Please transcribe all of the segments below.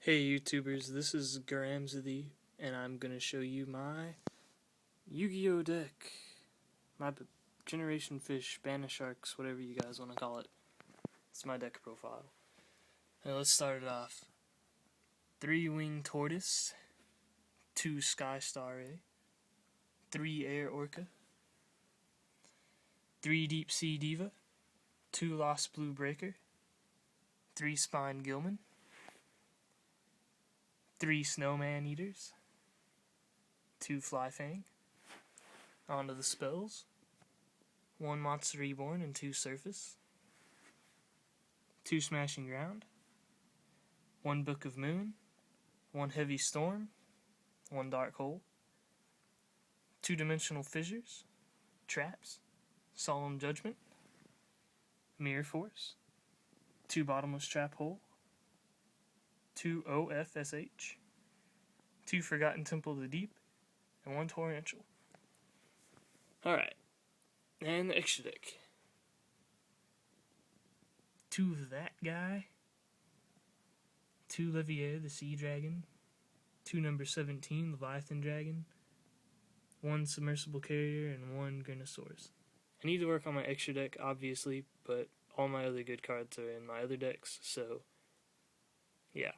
Hey YouTubers, this is Garamzadi, and I'm gonna show you my Yu-Gi-Oh deck. My Generation Fish, Banisharks, whatever you guys want to call it. It's my deck profile. Now let's start it off. 3 Wingtortise, 2 skystarray, 3 airorca, 3 deep sea diva, 2 lost blue breaker, 3 spine gillman, 3 snowman eaters, 2 flyfang. Onto the spells. 1 monster reborn and 2 surface, 2 smashing ground, 1 book of moon, 1 heavy storm, 1 dark hole, 2 dimensional fissures, traps, solemn judgement, mirror force, 2 bottomless trap hole, 2 OFSH, 2 forgotten temple of the deep, and 1 torrential. Alright, and the extra deck. 2 of that guy, 2 Levier the sea dragon, 2 number 17 Leviathan dragon, 1 submersible carrier, and 1 Grinosaurus. I need to work on my extra deck, obviously, but all my other good cards are in my other decks, so yeah.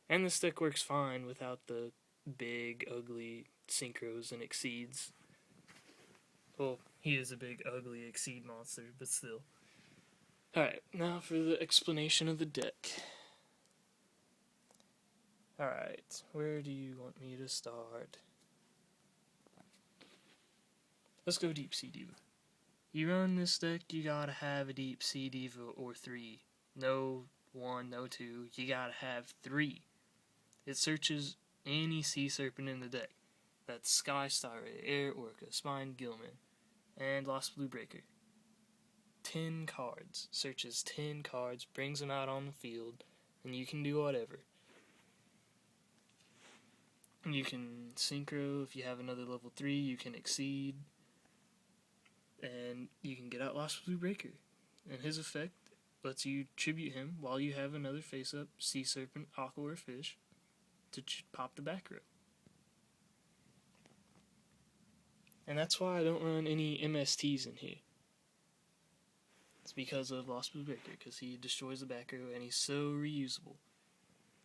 And this deck works fine without the big, ugly synchros and exceeds. Well, he is a big, ugly exceed monster, but still. Alright, now for the explanation of the deck. Alright, where do you want me to start? Let's go Deep Sea Diva. You run this deck, you gotta have a Deep Sea Diva or 3. No 1, no 2, you gotta have 3. It searches any sea serpent in the deck. That's skystarray, airorca, spine gillman, and lost blue breaker. 10 cards. Searches 10 cards, brings them out on the field, and you can do whatever. You can synchro if you have another level 3, you can exceed, and you can get out lost blue breaker. And his effect lets you tribute him while you have another face-up sea serpent, aqua, or fish to pop the back row. And that's why I don't run any MSTs in here. It's because of Lost Blue Breaker, because he destroys the back row and he's so reusable.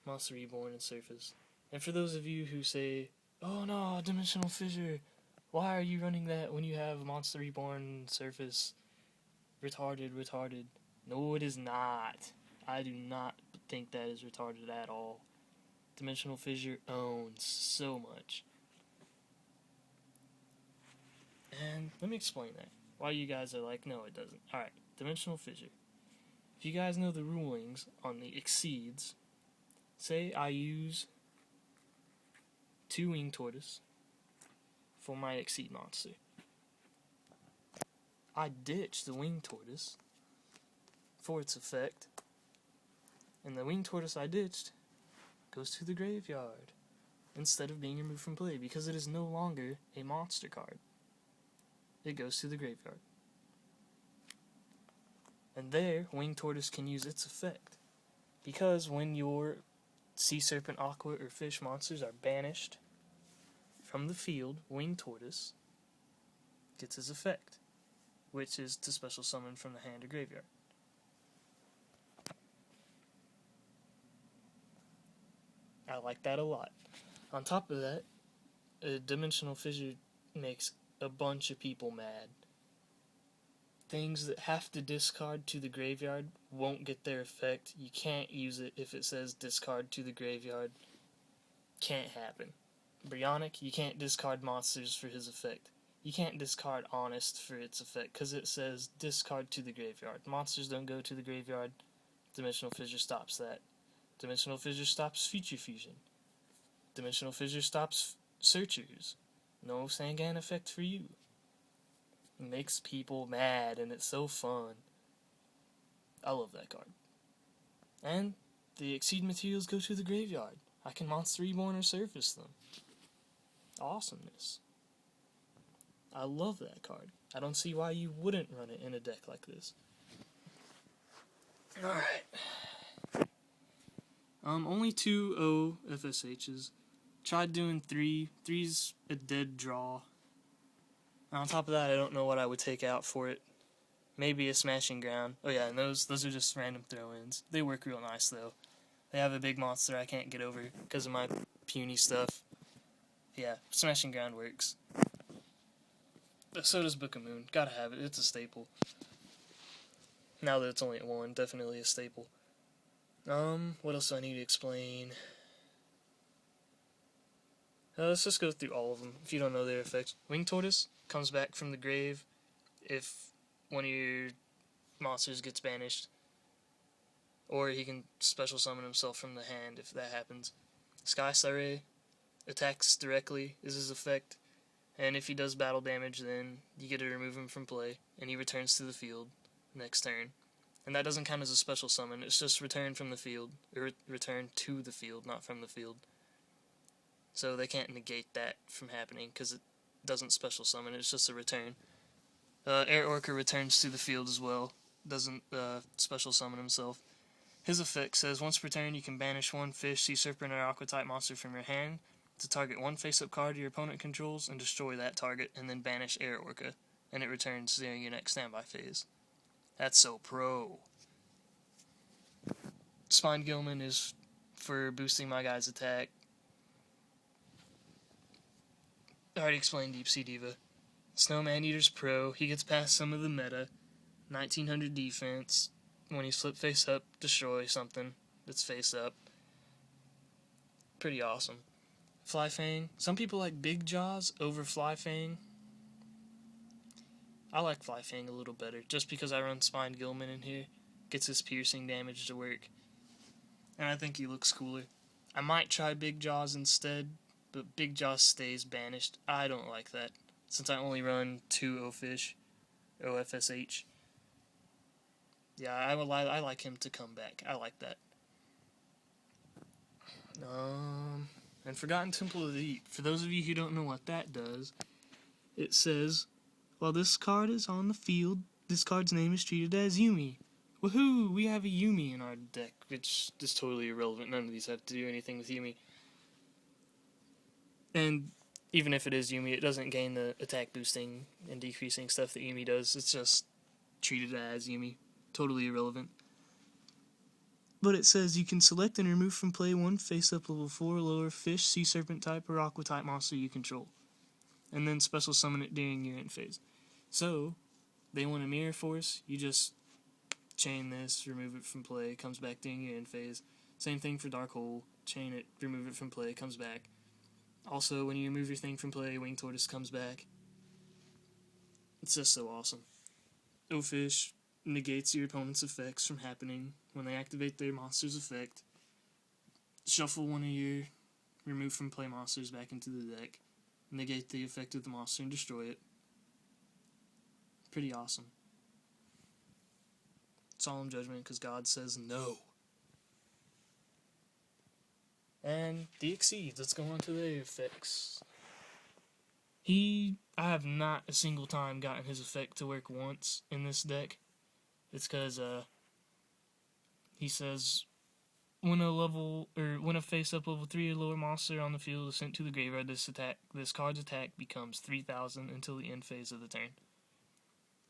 Monster Reborn and Surface. And for those of you who say, oh no, Dimensional Fissure, why are you running that when you have Monster Reborn, Surface? Retarded. No, it is not. I do not think that is retarded at all. Dimensional Fissure owns so much. And let me explain that. Why you guys are like, no it doesn't. Alright, Dimensional Fissure. If you guys know the rulings on the exceeds, say I use 2 Wingtortise for my exceed monster. I ditch the Wingtortise for its effect, and the Wingtortise I ditched goes to the graveyard instead of being removed from play because it is no longer a monster card. It goes to the graveyard. And there, Wingtortise can use its effect. Because when your sea serpent, aqua, or fish monsters are banished from the field, Wingtortise gets his effect, which is to special summon from the hand or graveyard. I like that a lot. On top of that, a Dimensional Fissure makes a bunch of people mad. Things that have to discard to the graveyard won't get their effect. You can't use it if it says discard to the graveyard. Can't happen. Brionic, you can't discard monsters for his effect. You can't discard Honest for its effect because it says discard to the graveyard. Monsters don't go to the graveyard. Dimensional Fissure stops that. Dimensional Fissure stops Future Fusion. Dimensional Fissure stops Searchers. No Sangan effect for you. It makes people mad and it's so fun. I love that card. And the exceed materials go to the graveyard. I can Monster Reborn or Surface them. Awesomeness. I love that card. I don't see why you wouldn't run it in a deck like this. Alright. Only 2 OFSHs. Tried doing 3. 3's a dead draw. On top of that, I don't know what I would take out for it. Maybe a smashing ground. Oh yeah, and those are just random throw-ins. They work real nice though. They have a big monster I can't get over because of my puny stuff. Yeah, smashing ground works. But so does Book of Moon. Gotta have it. It's a staple. Now that it's only at 1, definitely a staple. What else do I need to explain? Let's just go through all of them, if you don't know their effects. Wingtortise comes back from the grave if one of your monsters gets banished. Or he can special summon himself from the hand if that happens. Skystarray attacks directly is his effect. And if he does battle damage, then you get to remove him from play, and he returns to the field next turn. And that doesn't count as a special summon, it's just return from the field, or return to the field, not from the field. So they can't negate that from happening, because it doesn't special summon, it's just a return. Airorca returns to the field as well, doesn't special summon himself. His effect says, once per turn you can banish 1 fish, sea serpent, or aqua type monster from your hand to target 1 face-up card your opponent controls and destroy that target, and then banish Airorca, and it returns during your next standby phase. That's so pro. Spine Gillman is for boosting my guy's attack. I already explained Deep Sea Diva. Snowman Eater's pro. He gets past some of the meta. 1900 defense. When he's flip face up, destroy something that's face up. Pretty awesome. Flyfang. Some people like Big Jaws over Flyfang. I like Flyfang a little better, just because I run Spine Gillman in here. Gets his piercing damage to work. And I think he looks cooler. I might try Big Jaws instead, but Big Jaws stays banished. I don't like that, since I only run 2 O-Fish, OFSH. Yeah, I like him to come back. I like that. And Forgotten Temple of the Deep. For those of you who don't know what that does, it says, while this card is on the field, this card's name is treated as Yumi. Woohoo! We have a Yumi in our deck, which is totally irrelevant. None of these have to do anything with Yumi. And even if it is Yumi, it doesn't gain the attack boosting and decreasing stuff that Yumi does. It's just treated as Yumi. Totally irrelevant. But it says you can select and remove from play 1 face-up level 4 or lower fish, sea serpent type, or aqua type monster you control. And then special summon it during your end phase. So, they want a mirror force, you just chain this, remove it from play, comes back during your end phase. Same thing for Dark Hole, chain it, remove it from play, comes back. Also, when you remove your thing from play, Wingtortise comes back. It's just so awesome. O-Fish negates your opponent's effects from happening when they activate their monster's effect. Shuffle one of your remove from play monsters back into the deck. Negate the effect of the monster and destroy it. Pretty awesome. Solemn Judgement, because God says no. And the Exceeds, let's go on to their effects. I have not a single time gotten his effect to work once in this deck. It's because, he says, when a face-up level 3 or lower monster on the field is sent to the graveyard, this card's attack becomes 3,000 until the end phase of the turn.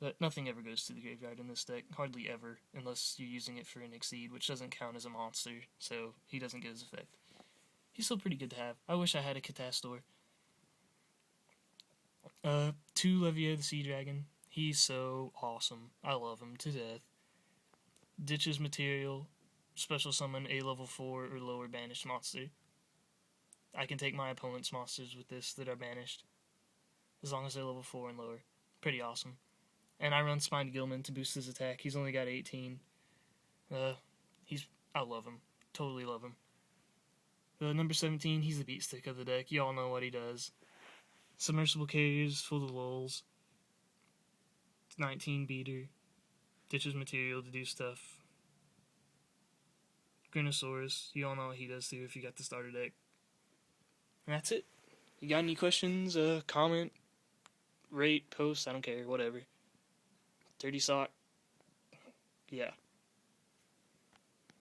But nothing ever goes to the graveyard in this deck, hardly ever, unless you're using it for an Exceed, which doesn't count as a monster, so he doesn't get his effect. He's still pretty good to have. I wish I had a Catastor. 2 Levier the Sea Dragon. He's so awesome. I love him to death. Ditches material. Special summon a level 4 or lower banished monster. I can take my opponent's monsters with this that are banished, as long as they're level 4 and lower. Pretty awesome. And I run Spine Gillman to boost his attack. He's only got 18. I love him. Totally love him. Number 17, he's the beat stick of the deck. You all know what he does. Submersible Carriers, full of lulls. 19 beater. Ditches material to do stuff. Grinosaurus, you all know what he does too if you got the starter deck. And that's it. You got any questions? Comment, rate, post, I don't care, whatever. Dirty Sock. Yeah.